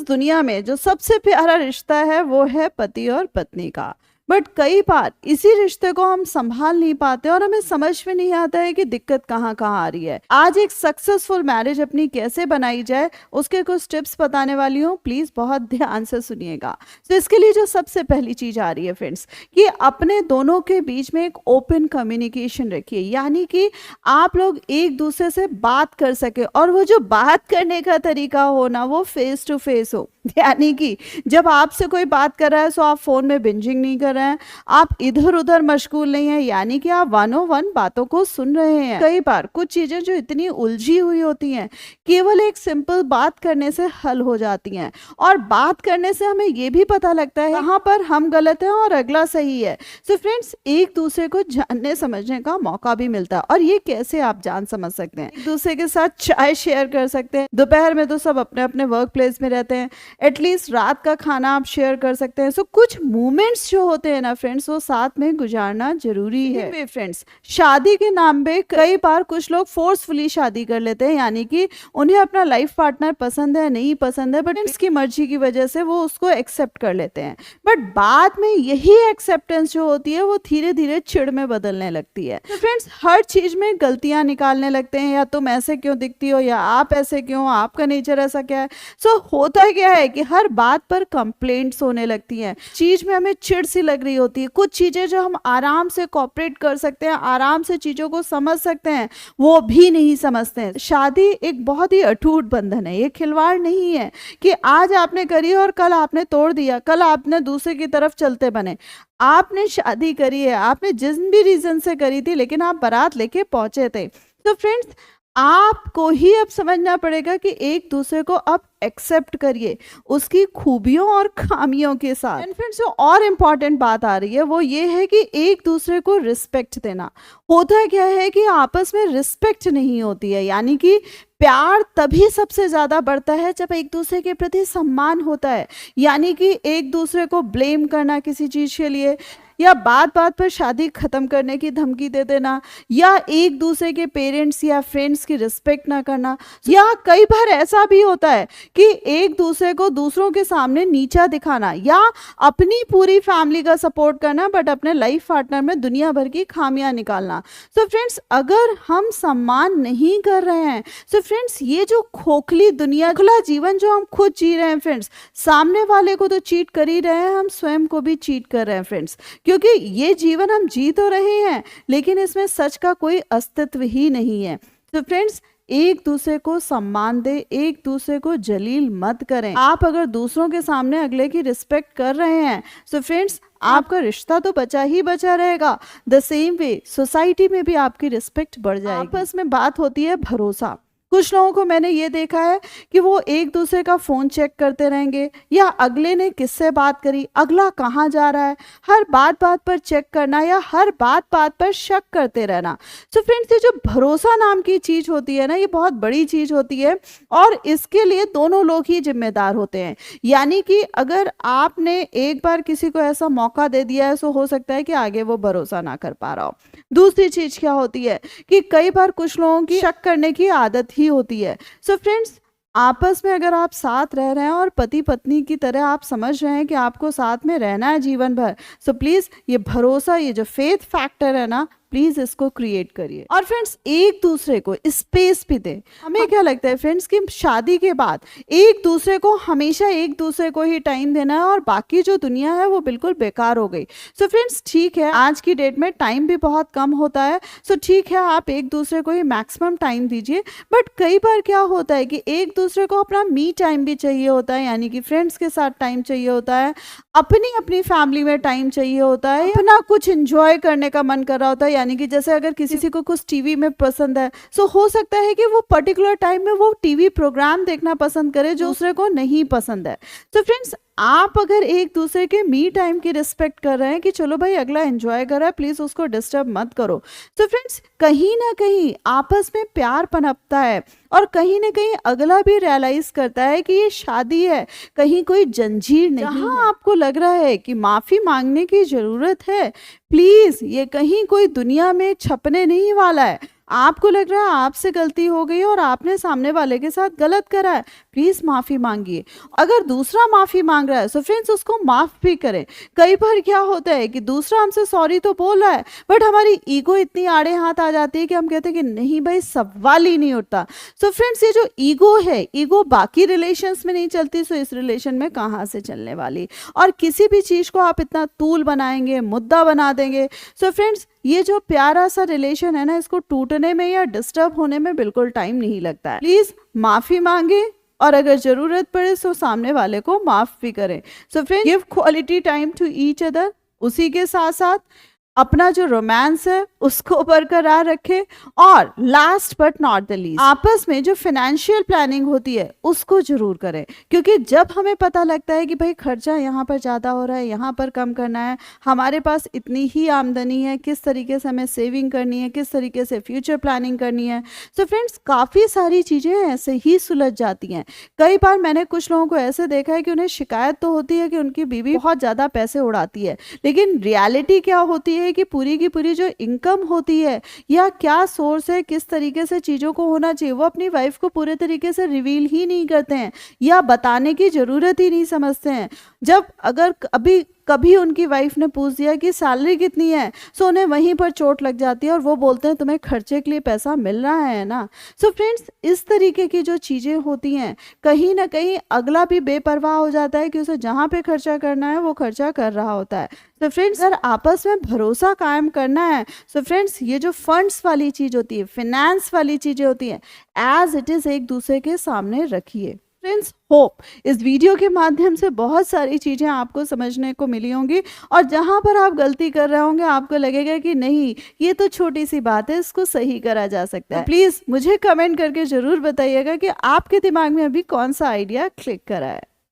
दुनिया में जो सबसे प्यारा रिश्ता है वो है पति और पत्नी का। बट कई बार इसी रिश्ते को हम संभाल नहीं पाते और हमें समझ में नहीं आता है कि दिक्कत कहाँ कहाँ आ रही है। आज एक सक्सेसफुल मैरिज अपनी कैसे बनाई जाए उसके कुछ टिप्स बताने वाली हूँ, प्लीज बहुत ध्यान से सुनिएगा। तो इसके लिए जो सबसे पहली चीज आ रही है फ्रेंड्स, कि अपने दोनों के बीच में एक ओपन कम्युनिकेशन रखिए, यानी कि आप लोग एक दूसरे से बात कर सके और वो जो बात करने का तरीका हो ना वो फेस टू फेस हो। यानी कि जब आपसे कोई बात कर रहा है तो आप फोन में बिंजिंग नहीं कर रहे हैं, आप इधर उधर मशगूल नहीं है, यानी कि आप 101 बातों को सुन रहे हैं। कई बार कुछ चीजें जो इतनी उलझी हुई होती हैं केवल एक सिंपल बात करने से हल हो जाती हैं, और बात करने से हमें ये भी पता लगता है कहाँ पर हम गलत हैं और अगला सही है। सो फ्रेंड्स, एक दूसरे को जानने समझने का मौका भी मिलता है। और ये कैसे आप जान समझ सकते हैं? एक दूसरे के साथ चाय शेयर कर सकते हैं। दोपहर में तो सब अपने अपने वर्क प्लेस में रहते हैं, एटलीस्ट रात का खाना आप शेयर कर सकते हैं। सो कुछ मोमेंट्स जो होते हैं ना फ्रेंड्स, वो साथ में गुजारना जरूरी है। फ्रेंड्स, शादी के नाम पे कई बार कुछ लोग फोर्सफुली शादी कर लेते हैं, यानी कि उन्हें अपना लाइफ पार्टनर पसंद है नहीं पसंद है, बट इसकी मर्जी की वजह से वो उसको एक्सेप्ट कर लेते हैं। बट बाद में यही एक्सेप्टेंस जो होती है वो धीरे धीरे चिढ़ में बदलने लगती है। तो फ्रेंड्स, हर चीज में गलतियां निकालने लगते हैं, या तुम ऐसे क्यों दिखती हो, या आप ऐसे क्यों, आपका नेचर ऐसा क्या है। सो होता क्या है कि हर बात पर कंप्लेंट्स होने लगती हैं, चीज में हमें चिढ़ सी लग रही होती है। कुछ चीजें जो हम आराम से कोऑपरेट कर सकते हैं, आराम से चीजों को समझ सकते हैं, वो भी नहीं समझते हैं। शादी एक बहुत ही अटूट बंधन है, ये खिलवाड़ नहीं है कि आज आपने करी और कल आपने तोड़ दिया, कल आपने दूसरे की तरफ चलते बने। आपने शादी करी है, आपने जिस भी रीजन से करी थी, लेकिन आप बारात लेके पहुंचे थे। तो फ्रेंड्स, आपको ही अब समझना पड़ेगा कि एक दूसरे को अब एक्सेप्ट करिए उसकी खूबियों और खामियों के साथ। एंड फ्रेंड्स, जो और इम्पॉर्टेंट बात आ रही है वो ये है कि एक दूसरे को रिस्पेक्ट देना। होता क्या है कि आपस में रिस्पेक्ट नहीं होती है, यानी कि प्यार तभी सबसे ज्यादा बढ़ता है जब एक दूसरे के प्रति सम्मान होता है। यानी कि एक दूसरे को ब्लेम करना किसी चीज के लिए, या बात बात पर शादी खत्म करने की धमकी दे देना, या एक दूसरे के पेरेंट्स या फ्रेंड्स की रिस्पेक्ट ना करना, या कई बार ऐसा भी होता है कि एक दूसरे को दूसरों के सामने नीचा दिखाना, या अपनी पूरी फैमिली का सपोर्ट करना बट अपने लाइफ पार्टनर में दुनिया भर की खामियां निकालना। सो फ्रेंड्स, अगर हम सम्मान नहीं कर रहे हैं, सो फ्रेंड्स, ये जो खोखली दुनिया, खोखला जीवन जो हम खुद जी रहे हैं फ्रेंड्स, सामने वाले को तो चीट कर ही रहे हैं, हम स्वयं को भी चीट कर रहे हैं फ्रेंड्स। क्योंकि ये जीवन हम जी तो रहे हैं लेकिन इसमें सच का कोई अस्तित्व ही नहीं है। तो फ्रेंड्स, एक दूसरे को सम्मान दे, एक दूसरे को जलील मत करें। आप अगर दूसरों के सामने अगले की रिस्पेक्ट कर रहे हैं, सो फ्रेंड्स, आपका रिश्ता तो बचा ही बचा रहेगा। द सेम वे सोसाइटी में भी आपकी रिस्पेक्ट बढ़ जाएगी। आपस में बात होती है भरोसा। कुछ लोगों को मैंने ये देखा है कि वो एक दूसरे का फोन चेक करते रहेंगे, या अगले ने किससे बात करी, अगला कहाँ जा रहा है, हर बात बात पर चेक करना, या हर बात बात पर शक करते रहना। सो फ्रेंड्स, ये जो भरोसा नाम की चीज होती है ना, ये बहुत बड़ी चीज होती है और इसके लिए दोनों लोग ही जिम्मेदार होते हैं। यानी कि अगर आपने एक बार किसी को ऐसा मौका दे दिया है, तो हो सकता है कि आगे वो भरोसा ना कर पा रहा हो। दूसरी चीज क्या होती है कि कई बार कुछ लोगों की शक करने की आदत ही होती है। सो फ्रेंड्स, आपस में अगर आप साथ रह रहे हैं और पति पत्नी की तरह आप समझ रहे हैं कि आपको साथ में रहना है जीवन भर, सो प्लीज ये भरोसा, ये जो फेथ फैक्टर है ना, प्लीज इसको क्रिएट करिए। और फ्रेंड्स, एक दूसरे को स्पेस भी दे। हमें क्या लगता है फ्रेंड्स कि शादी के बाद एक दूसरे को हमेशा एक दूसरे को ही टाइम देना है और बाकी जो दुनिया है वो बिल्कुल बेकार हो गई। सो फ्रेंड्स, ठीक है, आज की डेट में टाइम भी बहुत कम होता है, सो ठीक है, आप एक दूसरे को ही मैक्सिमम टाइम दीजिए। बट कई बार क्या होता है कि एक दूसरे को अपना मी टाइम भी चाहिए होता है, यानी कि फ्रेंड्स के साथ टाइम चाहिए होता है, अपनी अपनी फैमिली में टाइम चाहिए होता है, अपना कुछ एंजॉय करने का मन कर रहा होता है। यानी कि जैसे अगर किसी को कुछ टीवी में पसंद है, सो हो सकता है कि वो पर्टिकुलर टाइम में वो टीवी प्रोग्राम देखना पसंद करे जो दूसरे को नहीं पसंद है। तो फ्रेंड्स, आप अगर एक दूसरे के मी टाइम की रिस्पेक्ट कर रहे हैं कि चलो भाई अगला एंजॉय कर रहा है, प्लीज उसको डिस्टर्ब मत करो, तो फ्रेंड्स, कहीं ना कहीं आपस में प्यार पनपता है और कहीं ना कहीं अगला भी रियलाइज करता है कि ये शादी है, कहीं कोई जंजीर नहीं है। जहां आपको लग रहा है कि माफी मांगने की जरूरत है, प्लीज, ये कहीं कोई दुनिया में छपने नहीं वाला है। आपको लग रहा है आपसे गलती हो गई और आपने सामने वाले के साथ गलत करा है, प्लीज माफी मांगिए। अगर दूसरा माफी मांग रहा है तो फ्रेंड्स उसको माफ भी करें। कई बार क्या होता है कि दूसरा हमसे सॉरी तो बोल रहा है, बट हमारी ईगो इतनी आड़े हाथ आ जाती है कि हम कहते हैं कि नहीं भाई, सवाल ही नहीं उठता। सो फ्रेंड्स, ये जो ईगो है, ईगो बाकी रिलेशंस में नहीं चलती, सो इस रिलेशन में कहाँ से चलने वाली। और किसी भी चीज को आप इतना तूल बनाएंगे, मुद्दा बना देंगे। सो फ्रेंड्स, ये जो प्यारा सा रिलेशन है ना, इसको टूटने में या डिस्टर्ब होने में बिल्कुल टाइम नहीं लगता है। प्लीज माफी मांगे और अगर जरूरत पड़े तो सामने वाले को माफ भी करें। So friends, give quality time to each other. उसी के साथ साथ अपना जो रोमांस है उसको बरकरार रखें। और last but not the least, आपस में जो फाइनेंशियल प्लानिंग होती है उसको जरूर करें। क्योंकि जब हमें पता लगता है कि भाई खर्चा यहाँ पर ज़्यादा हो रहा है, यहाँ पर कम करना है, हमारे पास इतनी ही आमदनी है, किस तरीके से हमें सेविंग करनी है, किस तरीके से फ्यूचर प्लानिंग करनी है। सो फ्रेंड्स, काफ़ी सारी चीज़ें ऐसे ही सुलझ जाती हैं। कई बार मैंने कुछ लोगों को ऐसे देखा है कि उन्हें शिकायत तो होती है कि उनकी बीवी बहुत ज़्यादा पैसे उड़ाती है, लेकिन रियलिटी क्या होती है कि पूरी की पूरी जो इनकम होती है या क्या सोर्स है, किस तरीके से चीज़ों को होना चाहिए, वो अपनी वाइफ को पूरे तरीके से रिवील ही नहीं करते हैं या बताने की ज़रूरत ही नहीं समझते हैं। जब अगर कभी उनकी वाइफ ने पूछ दिया कि सैलरी कितनी है, सो उन्हें वहीं पर चोट लग जाती है और वो बोलते हैं तुम्हें खर्चे के लिए पैसा मिल रहा है ना। सो फ्रेंड्स, इस तरीके की जो चीज़ें होती हैं, कहीं ना कहीं अगला भी बेपरवाह हो जाता है कि उसे जहाँ पे खर्चा करना है वो खर्चा कर रहा होता है। तो फ्रेंड्स, अगर आपस में भरोसा कायम करना है, सो फ्रेंड्स, ये जो फंड्स वाली चीज़ होती है, फिनेंस वाली चीज़ें होती हैं, एज इट इज़ एक दूसरे के सामने रखिए। फ्रेंड्स, होप इस वीडियो के माध्यम से बहुत सारी चीज़ें आपको समझने को मिली होंगी और जहाँ पर आप गलती कर रहे होंगे आपको लगेगा कि नहीं, ये तो छोटी सी बात है, इसको सही करा जा सकता है। प्लीज़ मुझे कमेंट करके ज़रूर बताइएगा कि आपके दिमाग में अभी कौन सा आइडिया क्लिक करा है।